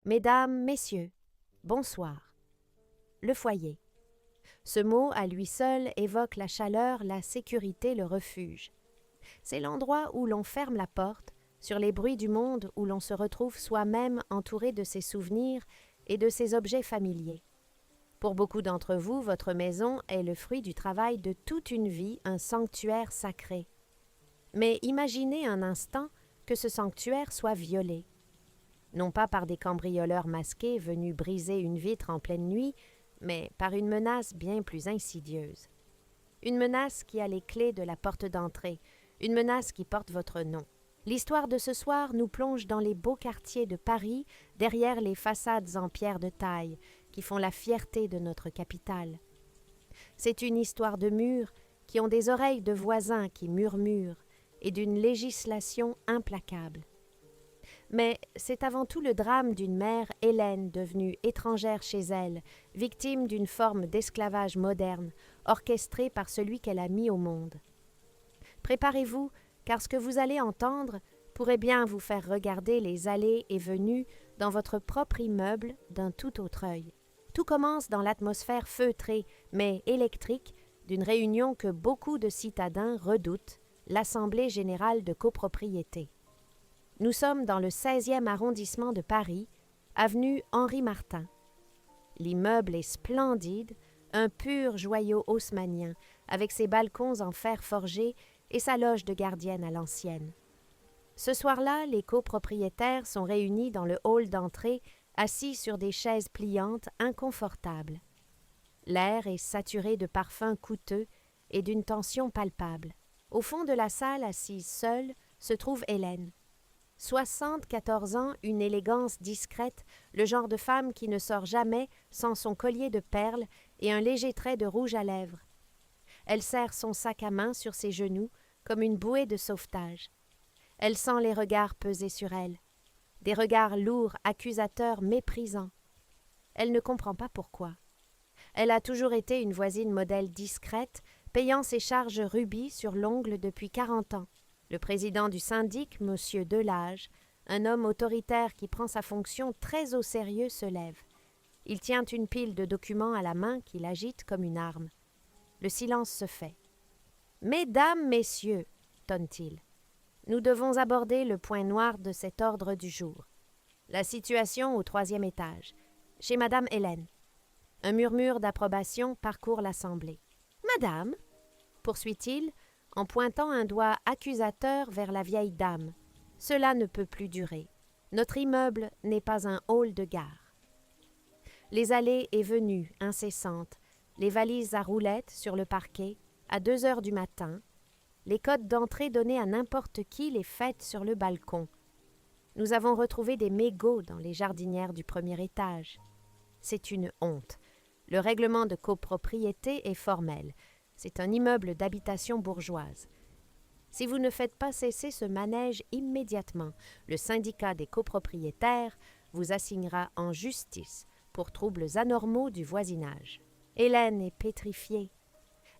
Mesdames, Messieurs, bonsoir. Le foyer. Ce mot, à lui seul, évoque la chaleur, la sécurité, le refuge. C'est l'endroit où l'on ferme la porte, sur les bruits du monde, où l'on se retrouve soi-même entouré de ses souvenirs et de ses objets familiers. Pour beaucoup d'entre vous, votre maison est le fruit du travail de toute une vie, un sanctuaire sacré. Mais imaginez un instant que ce sanctuaire soit violé. Non pas par des cambrioleurs masqués venus briser une vitre en pleine nuit, mais par une menace bien plus insidieuse. Une menace qui a les clés de la porte d'entrée, une menace qui porte votre nom. L'histoire de ce soir nous plonge dans les beaux quartiers de Paris, derrière les façades en pierre de taille, qui font la fierté de notre capitale. C'est une histoire de murs qui ont des oreilles de voisins qui murmurent, et d'une législation implacable. Mais c'est avant tout le drame d'une mère, Hélène, devenue étrangère chez elle, victime d'une forme d'esclavage moderne, orchestrée par celui qu'elle a mis au monde. Préparez-vous, car ce que vous allez entendre pourrait bien vous faire regarder les allées et venues dans votre propre immeuble d'un tout autre œil. Tout commence dans l'atmosphère feutrée, mais électrique, d'une réunion que beaucoup de citadins redoutent, l'Assemblée générale de copropriété. Nous sommes dans le 16e arrondissement de Paris, avenue Henri-Martin. L'immeuble est splendide, un pur joyau haussmannien, avec ses balcons en fer forgé et sa loge de gardienne à l'ancienne. Ce soir-là, les copropriétaires sont réunis dans le hall d'entrée, assis sur des chaises pliantes inconfortables. L'air est saturé de parfums coûteux et d'une tension palpable. Au fond de la salle, assise seule, se trouve Hélène. 74 ans, une élégance discrète, le genre de femme qui ne sort jamais sans son collier de perles et un léger trait de rouge à lèvres. Elle serre son sac à main sur ses genoux comme une bouée de sauvetage. Elle sent les regards peser sur elle, des regards lourds, accusateurs, méprisants. Elle ne comprend pas pourquoi. Elle a toujours été une voisine modèle discrète, payant ses charges rubis sur l'ongle depuis 40 ans. Le président du syndic, M. Delage, un homme autoritaire qui prend sa fonction très au sérieux, se lève. Il tient une pile de documents à la main qu'il agite comme une arme. Le silence se fait. « Mesdames, messieurs, tonne-t-il, nous devons aborder le point noir de cet ordre du jour. La situation au 3e étage, chez Madame Hélène. » Un murmure d'approbation parcourt l'assemblée. « Madame » poursuit-il, en pointant un doigt accusateur vers la vieille dame. « Cela ne peut plus durer. Notre immeuble n'est pas un hall de gare. » Les allées et venues incessantes, les valises à roulettes sur le parquet, à 2 heures du matin, les codes d'entrée donnés à n'importe qui, les fêtes sur le balcon. Nous avons retrouvé des mégots dans les jardinières du 1er étage. C'est une honte. Le règlement de copropriété est formel. C'est un immeuble d'habitation bourgeoise. Si vous ne faites pas cesser ce manège immédiatement, le syndicat des copropriétaires vous assignera en justice pour troubles anormaux du voisinage. Hélène est pétrifiée.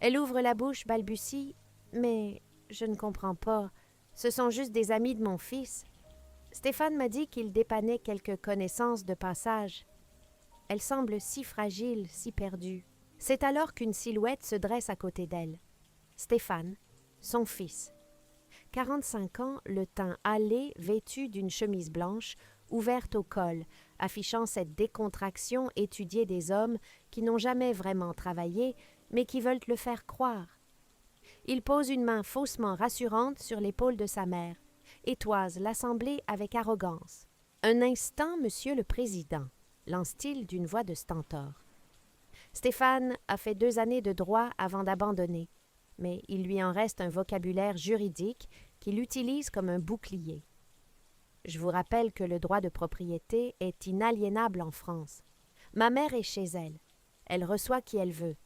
Elle ouvre la bouche, balbutie « Mais je ne comprends pas. Ce sont juste des amis de mon fils. Stéphane m'a dit qu'il dépannait quelques connaissances de passage. » Elle semble si fragile, si perdue. C'est alors qu'une silhouette se dresse à côté d'elle. Stéphane, son fils. 45 ans, le teint hâlé, vêtu d'une chemise blanche, ouverte au col, affichant cette décontraction étudiée des hommes qui n'ont jamais vraiment travaillé, mais qui veulent le faire croire. Il pose une main faussement rassurante sur l'épaule de sa mère et toise l'assemblée avec arrogance. « Un instant, monsieur le président », lance-t-il d'une voix de stentor. Stéphane a fait 2 années de droit avant d'abandonner, mais il lui en reste un vocabulaire juridique qu'il utilise comme un bouclier. Je vous rappelle que le droit de propriété est inaliénable en France. Ma mère est chez elle. Elle reçoit qui elle veut.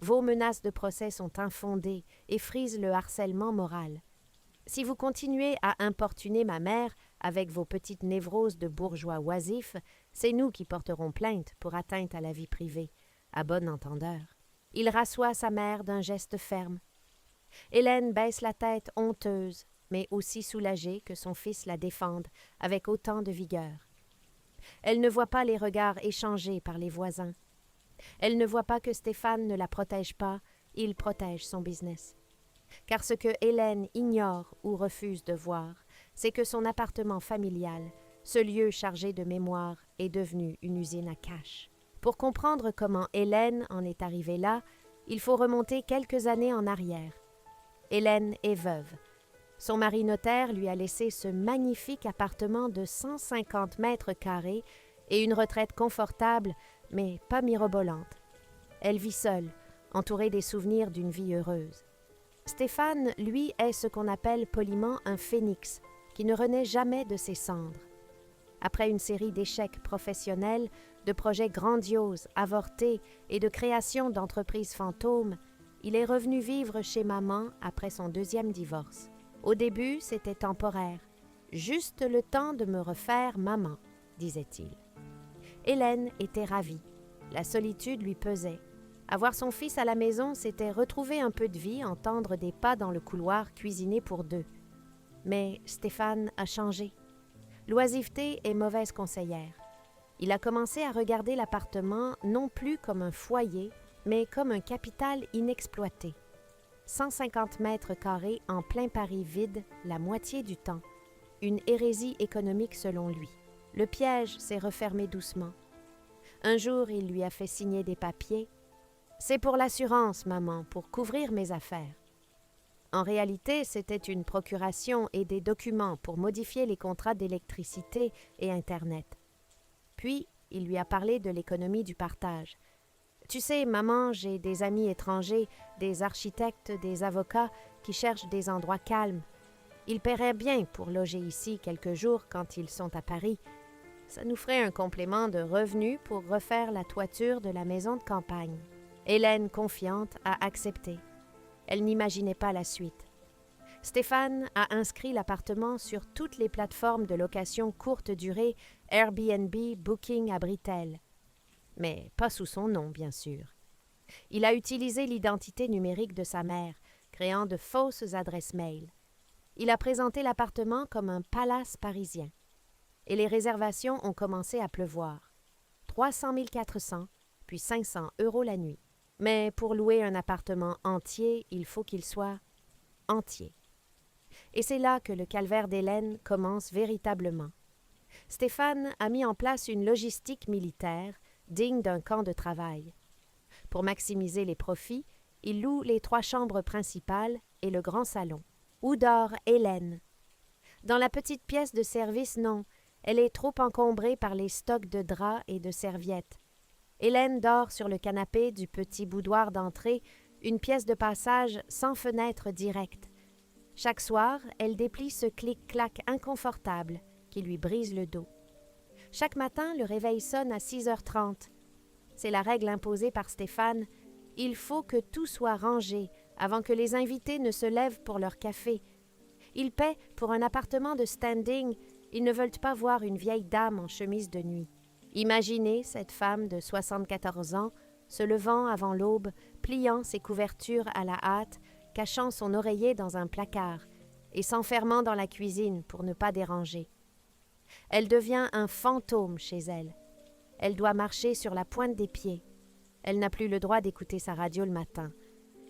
Vos menaces de procès sont infondées et frisent le harcèlement moral. Si vous continuez à importuner ma mère avec vos petites névroses de bourgeois oisifs, c'est nous qui porterons plainte pour atteinte à la vie privée, à bon entendeur. Il rassoit sa mère d'un geste ferme. Hélène baisse la tête honteuse, mais aussi soulagée que son fils la défende avec autant de vigueur. Elle ne voit pas les regards échangés par les voisins. Elle ne voit pas que Stéphane ne la protège pas, il protège son business. Car ce que Hélène ignore ou refuse de voir, c'est que son appartement familial, ce lieu chargé de mémoire, est devenu une usine à cash. Pour comprendre comment Hélène en est arrivée là, il faut remonter quelques années en arrière. Hélène est veuve. Son mari notaire lui a laissé ce magnifique appartement de 150 mètres carrés et une retraite confortable, mais pas mirobolante. Elle vit seule, entourée des souvenirs d'une vie heureuse. Stéphane, lui, est ce qu'on appelle poliment un phénix, qui ne renaît jamais de ses cendres. Après une série d'échecs professionnels, de projets grandioses, avortés et de création d'entreprises fantômes, il est revenu vivre chez maman après son deuxième divorce. Au début, c'était temporaire. Juste le temps de me refaire maman, disait-il. Hélène était ravie. La solitude lui pesait. Avoir son fils à la maison, c'était retrouver un peu de vie, entendre des pas dans le couloir, cuisiner pour deux. Mais Stéphane a changé. L'oisiveté est mauvaise conseillère. Il a commencé à regarder l'appartement non plus comme un foyer, mais comme un capital inexploité. 150 mètres carrés en plein Paris vide, la moitié du temps. Une hérésie économique selon lui. Le piège s'est refermé doucement. Un jour, il lui a fait signer des papiers. « C'est pour l'assurance, maman, pour couvrir mes affaires. » En réalité, c'était une procuration et des documents pour modifier les contrats d'électricité et Internet. Puis, il lui a parlé de l'économie du partage. « Tu sais, maman, j'ai des amis étrangers, des architectes, des avocats qui cherchent des endroits calmes. Ils paieraient bien pour loger ici quelques jours quand ils sont à Paris. Ça nous ferait un complément de revenus pour refaire la toiture de la maison de campagne. » Hélène, confiante, a accepté. Elle n'imaginait pas la suite. Stéphane a inscrit l'appartement sur toutes les plateformes de location courte durée, Airbnb, Booking, Abritel. Mais pas sous son nom, bien sûr. Il a utilisé l'identité numérique de sa mère, créant de fausses adresses mail. Il a présenté l'appartement comme un palace parisien. Et les réservations ont commencé à pleuvoir. 300 400, puis 500 € la nuit. Mais pour louer un appartement entier, il faut qu'il soit entier. Et c'est là que le calvaire d'Hélène commence véritablement. Stéphane a mis en place une logistique militaire digne d'un camp de travail. Pour maximiser les profits, il loue les 3 chambres principales et le grand salon. Où dort Hélène? Dans la petite pièce de service, non. Elle est trop encombrée par les stocks de draps et de serviettes. Hélène dort sur le canapé du petit boudoir d'entrée, une pièce de passage sans fenêtre directe. Chaque soir, elle déplie ce clic-clac inconfortable qui lui brise le dos. Chaque matin, le réveil sonne à 6h30. C'est la règle imposée par Stéphane. Il faut que tout soit rangé avant que les invités ne se lèvent pour leur café. Ils paient pour un appartement de standing. Ils ne veulent pas voir une vieille dame en chemise de nuit. Imaginez cette femme de 74 ans, se levant avant l'aube, pliant ses couvertures à la hâte, cachant son oreiller dans un placard et s'enfermant dans la cuisine pour ne pas déranger. Elle devient un fantôme chez elle. Elle doit marcher sur la pointe des pieds. Elle n'a plus le droit d'écouter sa radio le matin.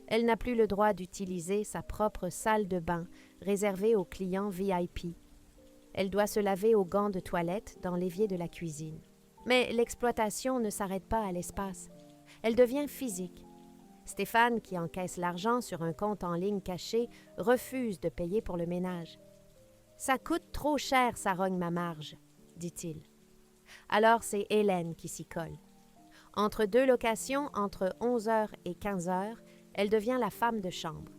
Elle n'a plus le droit d'utiliser sa propre salle de bain réservée aux clients VIP. Elle doit se laver aux gants de toilette dans l'évier de la cuisine. Mais l'exploitation ne s'arrête pas à l'espace. Elle devient physique. Stéphane, qui encaisse l'argent sur un compte en ligne caché, refuse de payer pour le ménage. « Ça coûte trop cher, ça rogne ma marge, » dit-il. Alors c'est Hélène qui s'y colle. Entre 2 locations, entre 11h et 15h, elle devient la femme de chambre.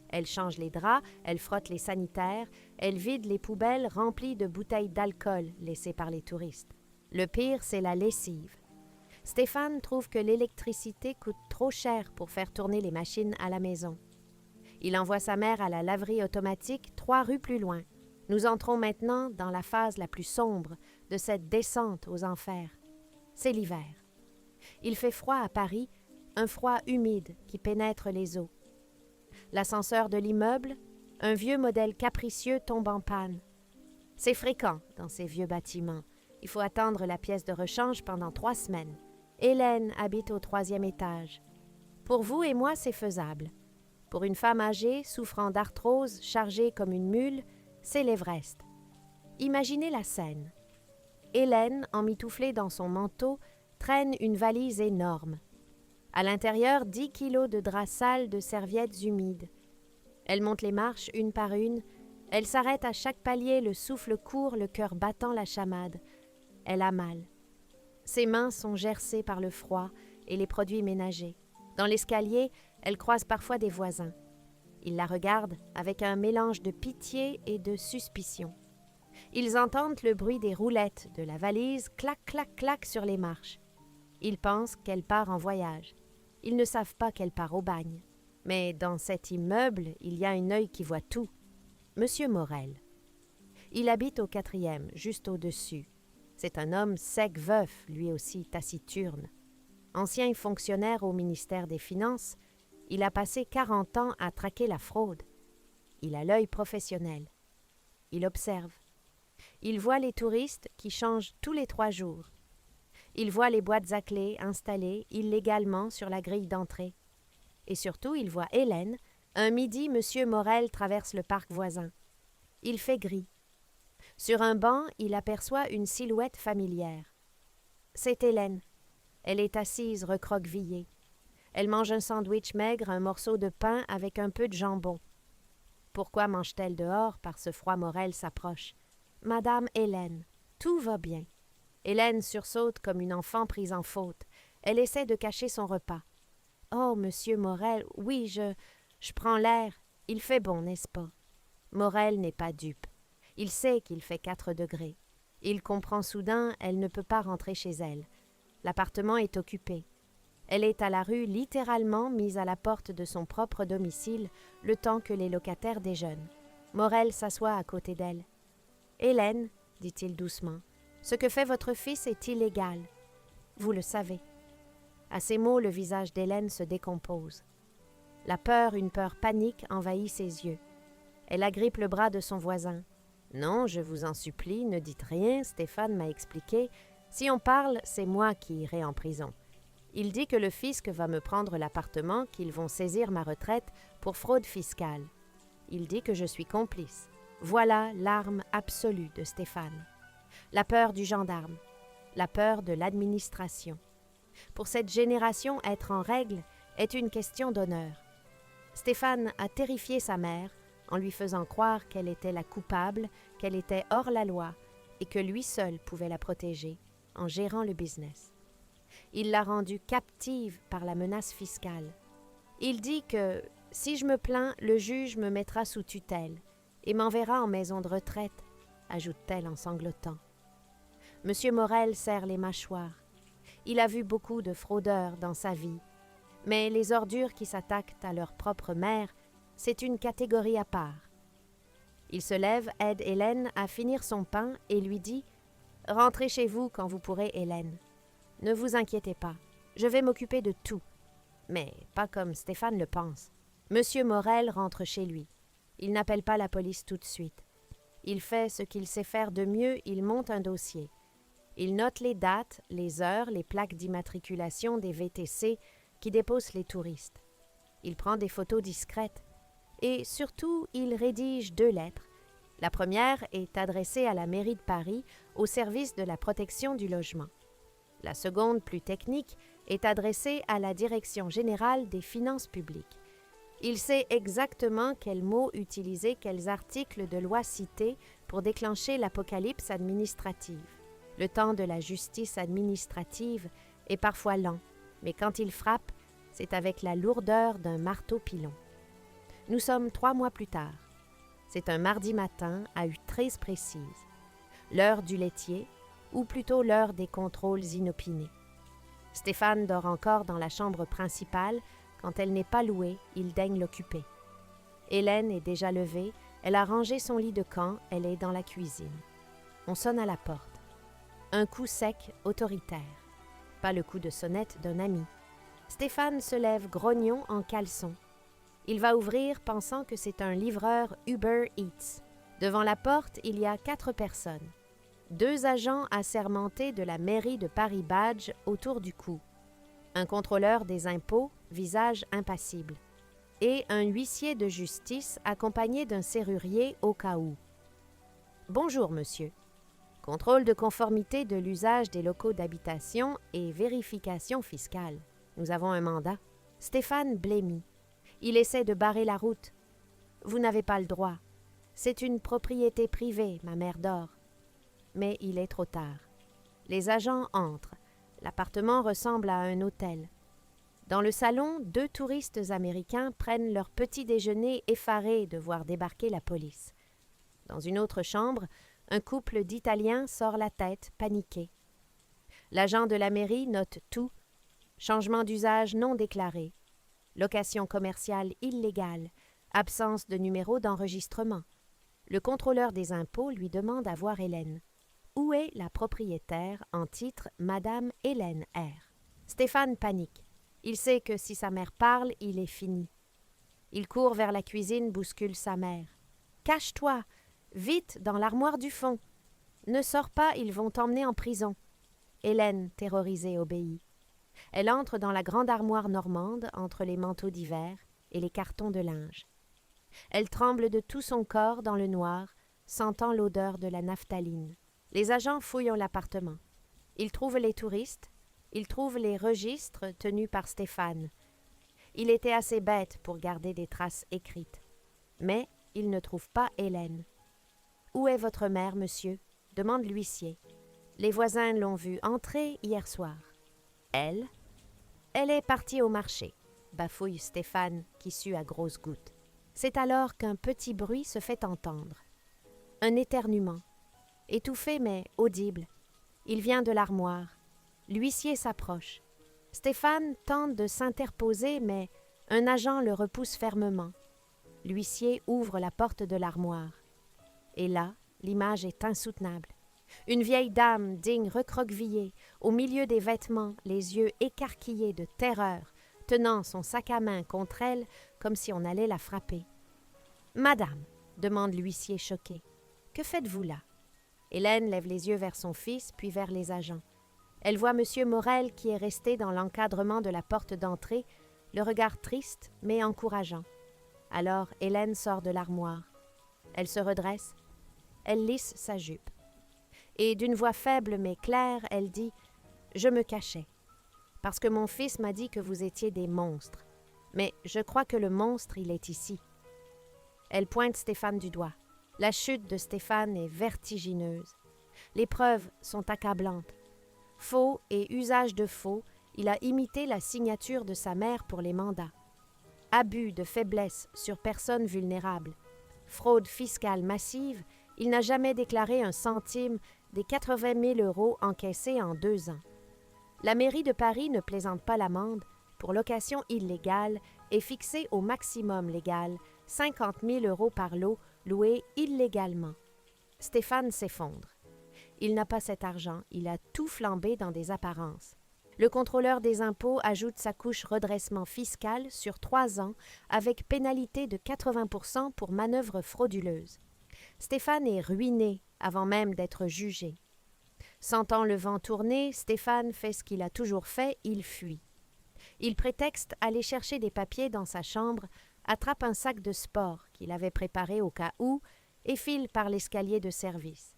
Elle change les draps, elle frotte les sanitaires, elle vide les poubelles remplies de bouteilles d'alcool laissées par les touristes. Le pire, c'est la lessive. Stéphane trouve que l'électricité coûte trop cher pour faire tourner les machines à la maison. Il envoie sa mère à la laverie automatique 3 rues plus loin. Nous entrons maintenant dans la phase la plus sombre de cette descente aux enfers. C'est l'hiver. Il fait froid à Paris, un froid humide qui pénètre les os. L'ascenseur de l'immeuble, un vieux modèle capricieux tombe en panne. C'est fréquent dans ces vieux bâtiments. Il faut attendre la pièce de rechange pendant 3 semaines. Hélène habite au 3e étage. Pour vous et moi, c'est faisable. Pour une femme âgée, souffrant d'arthrose, chargée comme une mule, c'est l'Everest. Imaginez la scène. Hélène, emmitouflée dans son manteau, traîne une valise énorme. À l'intérieur, 10 kilos de draps sales, de serviettes humides. Elle monte les marches une par une. Elle s'arrête à chaque palier, le souffle court, le cœur battant la chamade. Elle a mal. Ses mains sont gercées par le froid et les produits ménagers. Dans l'escalier, elle croise parfois des voisins. Ils la regardent avec un mélange de pitié et de suspicion. Ils entendent le bruit des roulettes de la valise, clac, clac, clac sur les marches. Ils pensent qu'elle part en voyage. Ils ne savent pas qu'elle part au bagne. Mais dans cet immeuble, il y a un œil qui voit tout. Monsieur Morel. Il habite au 4e, juste au-dessus. C'est un homme sec veuf, lui aussi taciturne. Ancien fonctionnaire au ministère des Finances, il a passé 40 ans à traquer la fraude. Il a l'œil professionnel. Il observe. Il voit les touristes qui changent tous les 3 jours. Il voit les boîtes à clés installées illégalement sur la grille d'entrée. Et surtout, il voit Hélène. Un midi, M. Morel traverse le parc voisin. Il fait gris. Sur un banc, il aperçoit une silhouette familière. C'est Hélène. Elle est assise recroquevillée. Elle mange un sandwich maigre, un morceau de pain avec un peu de jambon. Pourquoi mange-t-elle dehors? Par ce froid, Morel s'approche. Madame Hélène, tout va bien. Hélène sursaute comme une enfant prise en faute. Elle essaie de cacher son repas. Oh, monsieur Morel, oui, je prends l'air. Il fait bon, n'est-ce pas? Morel n'est pas dupe. Il sait qu'il fait 4 degrés. Il comprend soudain, elle ne peut pas rentrer chez elle. L'appartement est occupé. Elle est à la rue, littéralement mise à la porte de son propre domicile, le temps que les locataires déjeunent. Morel s'assoit à côté d'elle. « Hélène, dit-il doucement, ce que fait votre fils est illégal. Vous le savez. » À ces mots, le visage d'Hélène se décompose. La peur, une peur panique, envahit ses yeux. Elle agrippe le bras de son voisin. « Non, je vous en supplie, ne dites rien, Stéphane m'a expliqué. Si on parle, c'est moi qui irai en prison. Il dit que le fisc va me prendre l'appartement, qu'ils vont saisir ma retraite pour fraude fiscale. Il dit que je suis complice. Voilà l'arme absolue de Stéphane. La peur du gendarme, la peur de l'administration. Pour cette génération, être en règle est une question d'honneur. Stéphane a terrifié sa mère en lui faisant croire qu'elle était la coupable, qu'elle était hors la loi et que lui seul pouvait la protéger en gérant le business. Il l'a rendue captive par la menace fiscale. Il dit que, si je me plains, le juge me mettra sous tutelle et m'enverra en maison de retraite, ajoute-t-elle en sanglotant. Monsieur Morel serre les mâchoires. Il a vu beaucoup de fraudeurs dans sa vie, mais les ordures qui s'attaquent à leur propre mère, c'est une catégorie à part. Il se lève, aide Hélène à finir son pain et lui dit « Rentrez chez vous quand vous pourrez, Hélène. Ne vous inquiétez pas, je vais m'occuper de tout. » Mais pas comme Stéphane le pense. Monsieur Morel rentre chez lui. Il n'appelle pas la police tout de suite. Il fait ce qu'il sait faire de mieux, il monte un dossier. Il note les dates, les heures, les plaques d'immatriculation des VTC qui déposent les touristes. Il prend des photos discrètes. Et surtout, il rédige 2 lettres. La première est adressée à la mairie de Paris, au service de la protection du logement. La seconde, plus technique, est adressée à la Direction générale des finances publiques. Il sait exactement quels mots utiliser, quels articles de loi citer pour déclencher l'apocalypse administrative. Le temps de la justice administrative est parfois lent, mais quand il frappe, c'est avec la lourdeur d'un marteau-pilon. Nous sommes 3 mois plus tard. C'est un mardi matin à 8h13 précise. L'heure du laitier, ou plutôt l'heure des contrôles inopinés. Stéphane dort encore dans la chambre principale. Quand elle n'est pas louée, il daigne l'occuper. Hélène est déjà levée, elle a rangé son lit de camp, elle est dans la cuisine. On sonne à la porte. Un coup sec, autoritaire. Pas le coup de sonnette d'un ami. Stéphane se lève grognon en caleçon. Il va ouvrir pensant que c'est un livreur Uber Eats. Devant la porte, il y a 4 personnes. 2 agents assermentés de la mairie de Paris Badge autour du cou, un contrôleur des impôts, visage impassible, et un huissier de justice accompagné d'un serrurier au cas où. « Bonjour, monsieur. Contrôle de conformité de l'usage des locaux d'habitation et vérification fiscale. Nous avons un mandat. Stéphane blêmit. Il essaie de barrer la route. Vous n'avez pas le droit. C'est une propriété privée, ma mère d'or. » Mais il est trop tard. Les agents entrent. L'appartement ressemble à un hôtel. Dans le salon, 2 touristes américains prennent leur petit déjeuner effarés de voir débarquer la police. Dans une autre chambre, un couple d'Italiens sort la tête, paniqué. L'agent de la mairie note tout. Changement d'usage non déclaré. Location commerciale illégale. Absence de numéro d'enregistrement. Le contrôleur des impôts lui demande à voir Hélène. Où est la propriétaire en titre Madame Hélène R. Stéphane panique. Il sait que si sa mère parle, il est fini. Il court vers la cuisine, bouscule sa mère. « Cache-toi! Vite, dans l'armoire du fond! Ne sors pas, ils vont t'emmener en prison. » Hélène, terrorisée, obéit. Elle entre dans la grande armoire normande entre les manteaux d'hiver et les cartons de linge. Elle tremble de tout son corps dans le noir, sentant l'odeur de la naphtaline. Les agents fouillent l'appartement. Ils trouvent les touristes, ils trouvent les registres tenus par Stéphane. Il était assez bête pour garder des traces écrites. Mais ils ne trouvent pas Hélène. « Où est votre mère, monsieur ?» demande l'huissier. Les voisins l'ont vue entrer hier soir. « Elle ?»« Elle est partie au marché », bafouille Stéphane qui sue à grosses gouttes. C'est alors qu'un petit bruit se fait entendre. Un éternuement. Étouffé mais audible. Il vient de l'armoire. L'huissier s'approche. Stéphane tente de s'interposer, mais un agent le repousse fermement. L'huissier ouvre la porte de l'armoire. Et là, l'image est insoutenable. Une vieille dame digne recroquevillée, au milieu des vêtements, les yeux écarquillés de terreur, tenant son sac à main contre elle comme si on allait la frapper. « Madame, » demande l'huissier choqué, « que faites-vous là ?» Hélène lève les yeux vers son fils, puis vers les agents. Elle voit M. Morel qui est resté dans l'encadrement de la porte d'entrée, le regard triste mais encourageant. Alors Hélène sort de l'armoire. Elle se redresse. Elle lisse sa jupe. Et d'une voix faible mais claire, elle dit « Je me cachais. Parce que mon fils m'a dit que vous étiez des monstres. Mais je crois que le monstre, il est ici. » Elle pointe Stéphane du doigt. La chute de Stéphane est vertigineuse. Les preuves sont accablantes. Faux et usage de faux, il a imité la signature de sa mère pour les mandats. Abus de faiblesse sur personnes vulnérables. Fraude fiscale massive, il n'a jamais déclaré un centime des 80 000 € encaissés en 2 ans. La mairie de Paris ne plaisante pas l'amende pour location illégale est fixée au maximum légal, 50 000 € par lot loué illégalement. Stéphane s'effondre. Il n'a pas cet argent, il a tout flambé dans des apparences. Le contrôleur des impôts ajoute sa couche redressement fiscal sur 3 ans avec pénalité de 80% pour manœuvre frauduleuse. Stéphane est ruiné avant même d'être jugé. Sentant le vent tourner, Stéphane fait ce qu'il a toujours fait, il fuit. Il prétexte aller chercher des papiers dans sa chambre, attrape un sac de sport qu'il avait préparé au cas où et file par l'escalier de service.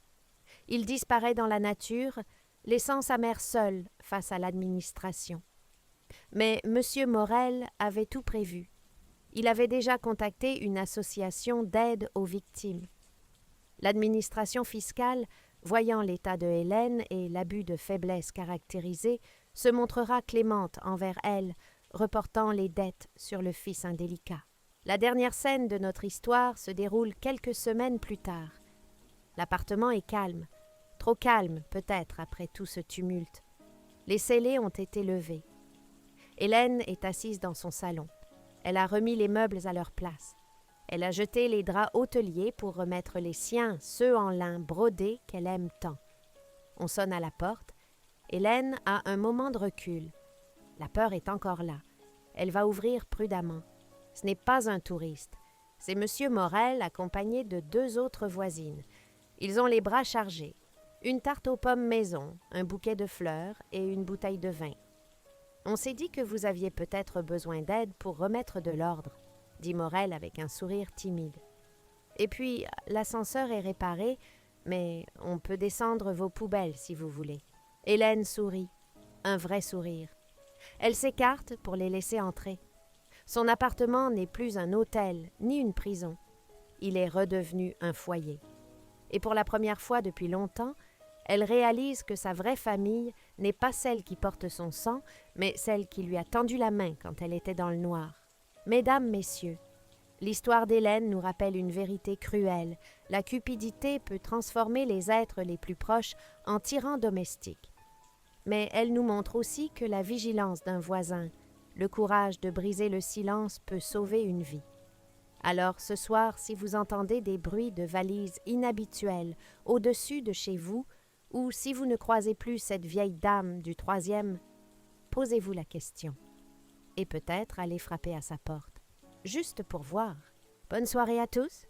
Il disparaît dans la nature, laissant sa mère seule face à l'administration. Mais M. Morel avait tout prévu. Il avait déjà contacté une association d'aide aux victimes. L'administration fiscale, voyant l'état de Hélène et l'abus de faiblesse caractérisé, se montrera clémente envers elle, reportant les dettes sur le fils indélicat. La dernière scène de notre histoire se déroule quelques semaines plus tard. L'appartement est calme, trop calme peut-être après tout ce tumulte. Les scellés ont été levés. Hélène est assise dans son salon. Elle a remis les meubles à leur place. Elle a jeté les draps hôteliers pour remettre les siens, ceux en lin brodé qu'elle aime tant. On sonne à la porte. Hélène a un moment de recul. La peur est encore là. Elle va ouvrir prudemment. Ce n'est pas un touriste. C'est M. Morel accompagné de 2 autres voisines. Ils ont les bras chargés. Une tarte aux pommes maison, un bouquet de fleurs et une bouteille de vin. On s'est dit que vous aviez peut-être besoin d'aide pour remettre de l'ordre, dit Morel avec un sourire timide. Et puis, l'ascenseur est réparé, mais on peut descendre vos poubelles si vous voulez. Hélène sourit, un vrai sourire. Elle s'écarte pour les laisser entrer. Son appartement n'est plus un hôtel ni une prison. Il est redevenu un foyer. Et pour la première fois depuis longtemps, elle réalise que sa vraie famille n'est pas celle qui porte son sang, mais celle qui lui a tendu la main quand elle était dans le noir. Mesdames, messieurs, l'histoire d'Hélène nous rappelle une vérité cruelle. La cupidité peut transformer les êtres les plus proches en tyrans domestiques. Mais elle nous montre aussi que la vigilance d'un voisin, le courage de briser le silence peut sauver une vie. Alors ce soir, si vous entendez des bruits de valises inhabituels au-dessus de chez vous, ou si vous ne croisez plus cette vieille dame du 3e, posez-vous la question. Et peut-être allez frapper à sa porte, juste pour voir. Bonne soirée à tous!